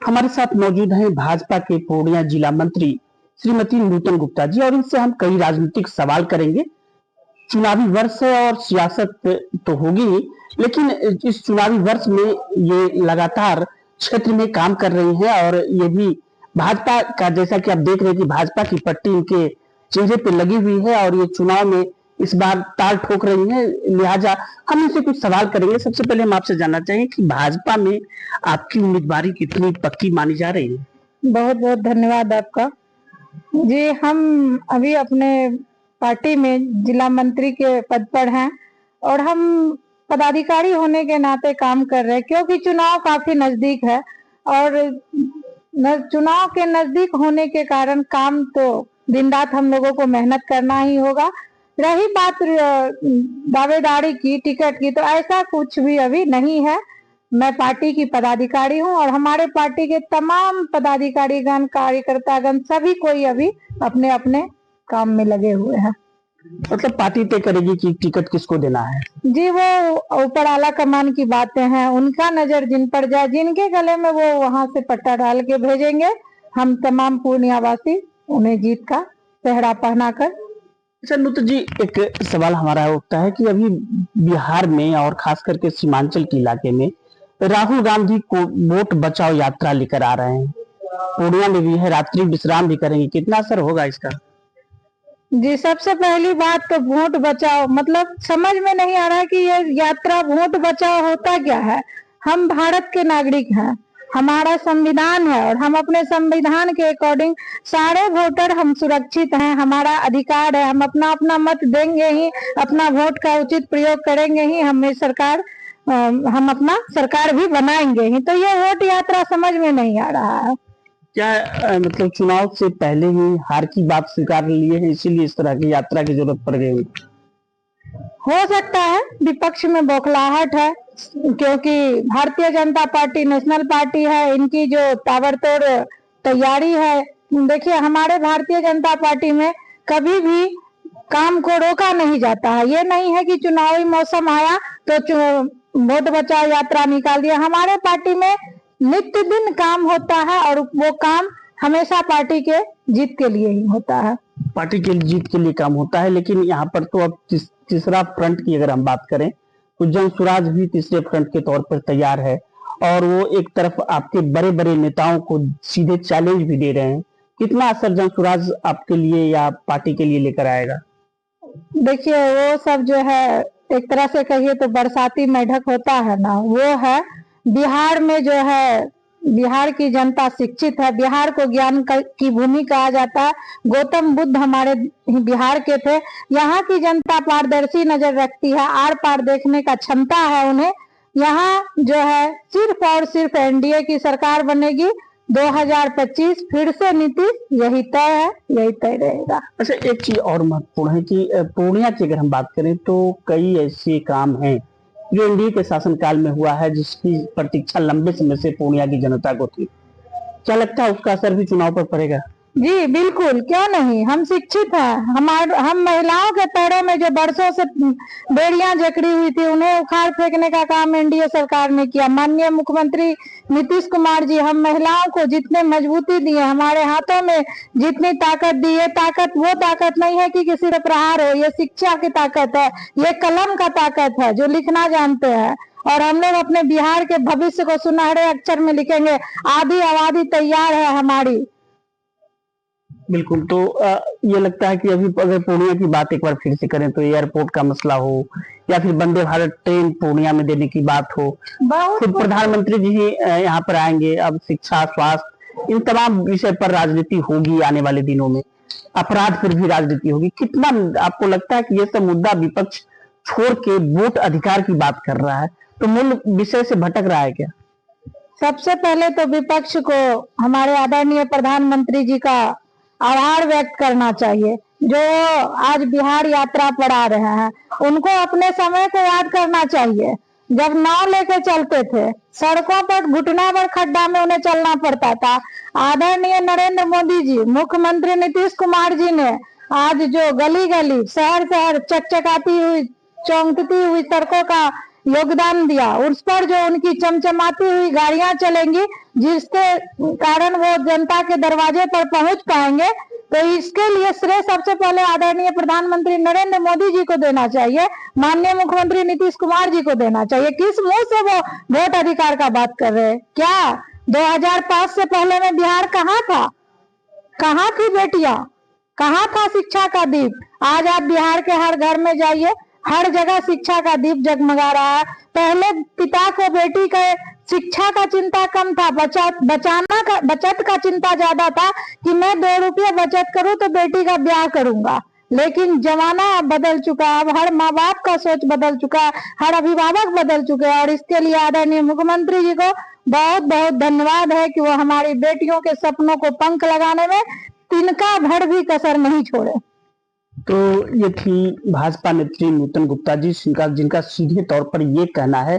हमारे साथ मौजूद हैं भाजपा के पूर्णिया जिला मंत्री श्रीमती नूतन गुप्ता जी और इनसे हम कई राजनीतिक सवाल करेंगे। चुनावी वर्ष है और सियासत तो होगी ही, लेकिन इस चुनावी वर्ष में ये लगातार क्षेत्र में काम कर रही हैं और ये भी भाजपा का, जैसा कि आप देख रहे हैं कि भाजपा की पट्टी इनके चेहरे पे लगी हुई है और ये चुनाव में इस बार ताल ठोक रही है। लिहाजा हम इनसे कुछ सवाल करेंगे। सबसे पहले हम आपसे जानना चाहिए कि भाजपा में आपकी उम्मीदवारी कितनी पक्की मानी जा रही है? बहुत बहुत धन्यवाद आपका जी। हम अभी अपने पार्टी में जिला मंत्री के पद पर हैं और हम पदाधिकारी होने के नाते काम कर रहे हैं, क्योंकि चुनाव काफी नजदीक है और चुनाव के नजदीक होने के कारण काम तो दिन रात हम लोगों को मेहनत करना ही होगा। रही बात दावेदारी की, टिकट की, तो ऐसा कुछ भी अभी नहीं है। मैं पार्टी की पदाधिकारी हूं और हमारे पार्टी के तमाम पदाधिकारीगण, कार्यकर्तागण सभी कोई अभी अपने अपने काम में लगे हुए हैं। मतलब पार्टी तय करेगी कि टिकट किसको देना है? जी, वो ऊपर आला कमान की बातें हैं, उनका नजर जिन पर जाए, जिनके गले में वो वहां से पट्टा डाल के भेजेंगे। हम तमाम पूर्णियावासी उन्हें जीत का पहरा पहनाकर। अच्छा नूतन जी, एक सवाल हमारा उठता है कि अभी बिहार में और खास करके सीमांचल के इलाके में राहुल गांधी को वोट बचाओ यात्रा लेकर आ रहे हैं। पूर्णिया में भी है, रात्रि विश्राम भी करेंगे। कितना असर होगा इसका? जी, सबसे पहली बात तो वोट बचाओ, मतलब समझ में नहीं आ रहा कि ये यात्रा वोट बचाओ होता क्या है। हम भारत के नागरिक हैं, हमारा संविधान है और हम अपने संविधान के अकॉर्डिंग सारे वोटर हम सुरक्षित हैं। हमारा अधिकार है, हम अपना अपना मत देंगे ही, अपना वोट का उचित प्रयोग करेंगे ही, हम अपना सरकार भी बनाएंगे ही। तो ये वोट यात्रा समझ में नहीं आ रहा है। क्या मतलब चुनाव से पहले ही हार की बात स्वीकार लिए हैं, इसीलिए इस तरह की यात्रा की जरूरत पड़ गई? हो सकता है विपक्ष में बौखलाहट है, क्योंकि Bharatiya Janata party national party है, इनकी जो ताबड़तोड़ तैयारी है। देखिए, हमारे भारतीय जनता पार्टी में कभी भी काम को रोका नहीं जाता है। ये नहीं है कि चुनावी मौसम आया तो वोट बचाओ यात्रा निकाल दिया। हमारे पार्टी में नित्य दिन काम होता है और वो काम हमेशा पार्टी के जीत के लिए ही होता है। पार्टी के जीत के लिए काम होता है, लेकिन यहाँ पर तो अब तीसरा फ्रंट की अगर हम बात करें तो जन स्वराज भी तीसरे फ्रंट के तौर पर तैयार है और वो एक तरफ आपके बड़े बड़े नेताओं को सीधे चैलेंज भी दे रहे हैं। कितना असर जन स्वराज आपके लिए या पार्टी के लिए लेकर आएगा? देखिए, वो सब जो है एक तरह से कहिए तो बरसाती मेढक होता है ना, वो है। बिहार में जो है, बिहार की जनता शिक्षित है, बिहार को ज्ञान की भूमि कहा जाता है। गौतम बुद्ध हमारे बिहार के थे। यहाँ की जनता पारदर्शी नजर रखती है, आर पार देखने का क्षमता है उन्हें। यहाँ जो है सिर्फ और सिर्फ एनडीए की सरकार बनेगी 2025, फिर से नीतीश, यही तय है, यही तय रहेगा। अच्छा, एक चीज और महत्वपूर्ण है कि पूर्णिया की अगर हम बात करें तो कई ऐसे काम हैं जो एनडीए के शासनकाल में हुआ है, जिसकी प्रतीक्षा लंबे समय से पूर्णिया की जनता को थी। क्या लगता है उसका असर भी चुनाव पर पड़ेगा? जी बिल्कुल, क्यों नहीं। हम शिक्षित हैं, हम महिलाओं के पैरों में जो बरसों से बेड़ियां जकड़ी हुई थी, उन्हें उखाड़ फेंकने का काम एनडीए सरकार ने किया। माननीय मुख्यमंत्री नीतीश कुमार जी हम महिलाओं को जितने मजबूती दिए, हमारे हाथों में जितनी ताकत दी, ये ताकत वो ताकत नहीं है कि किसी पर प्रहार हो, ये शिक्षा की ताकत है, ये कलम का ताकत है, जो लिखना जानते हैं। और हम लोग अपने बिहार के भविष्य को सुनहरे अक्षर में लिखेंगे। आधी आबादी तैयार है हमारी। बिल्कुल। तो ये लगता है कि अभी अगर पूर्णिया की बात एक बार फिर से करें तो एयरपोर्ट का मसला हो या फिर वंदे भारत ट्रेन पूर्णिया में देने की बात हो, खुद प्रधानमंत्री जी ही यहाँ पर आएंगे। अब शिक्षा, स्वास्थ्य, इन तमाम विषय पर राजनीति होगी आने वाले दिनों में। अपराध पर भी राजनीति होगी। कितना आपको लगता है कि ये सब मुद्दा विपक्ष छोड़ के वोट अधिकार की बात कर रहा है, तो मूल विषय से भटक रहा है क्या? सबसे पहले तो विपक्ष को हमारे आदरणीय प्रधानमंत्री जी का आभार व्यक्त करना चाहिए, जो आज बिहार यात्रा पर आ रहे हैं। उनको अपने समय को याद करना चाहिए, जब नाव लेके चलते थे, सड़कों पर घुटना भर खड्डा में उन्हें चलना पड़ता था। आदरणीय नरेंद्र मोदी जी, मुख्यमंत्री नीतीश कुमार जी ने आज जो गली गली, शहर शहर चकचकाती हुई, चमकती हुई सड़कों का योगदान दिया, उस पर जो उनकी चमचमाती हुई गाड़ियां चलेंगी, जिसके कारण वो जनता के दरवाजे पर पहुंच पाएंगे, तो इसके लिए श्रेय सबसे पहले आदरणीय प्रधानमंत्री नरेंद्र मोदी जी को देना चाहिए, माननीय मुख्यमंत्री नीतीश कुमार जी को देना चाहिए। किस मुंह से वो वोट अधिकार का बात कर रहे हैं? क्या 2005 से पहले में बिहार कहाँ था? कहाँ थी बेटियां? कहाँ था शिक्षा का दीप? आज आप बिहार के हर घर में जाइए, हर जगह शिक्षा का दीप जगमगा रहा है। पहले पिता को बेटी के शिक्षा का चिंता कम था, बचत का चिंता ज्यादा था कि मैं 2 रुपये बचत करूं तो बेटी का ब्याह करूंगा। लेकिन जमाना अब बदल चुका है, अब हर माँ बाप का सोच बदल चुका है, हर अभिभावक बदल चुके हैं, और इसके लिए आदरणीय मुख्यमंत्री जी को बहुत बहुत धन्यवाद है कि वो हमारी बेटियों के सपनों को पंख लगाने में तिनका भर भी कसर नहीं छोड़े। तो ये थी भाजपा नेत्री नूतन गुप्ता जी, जिनका सीधे तौर पर ये कहना है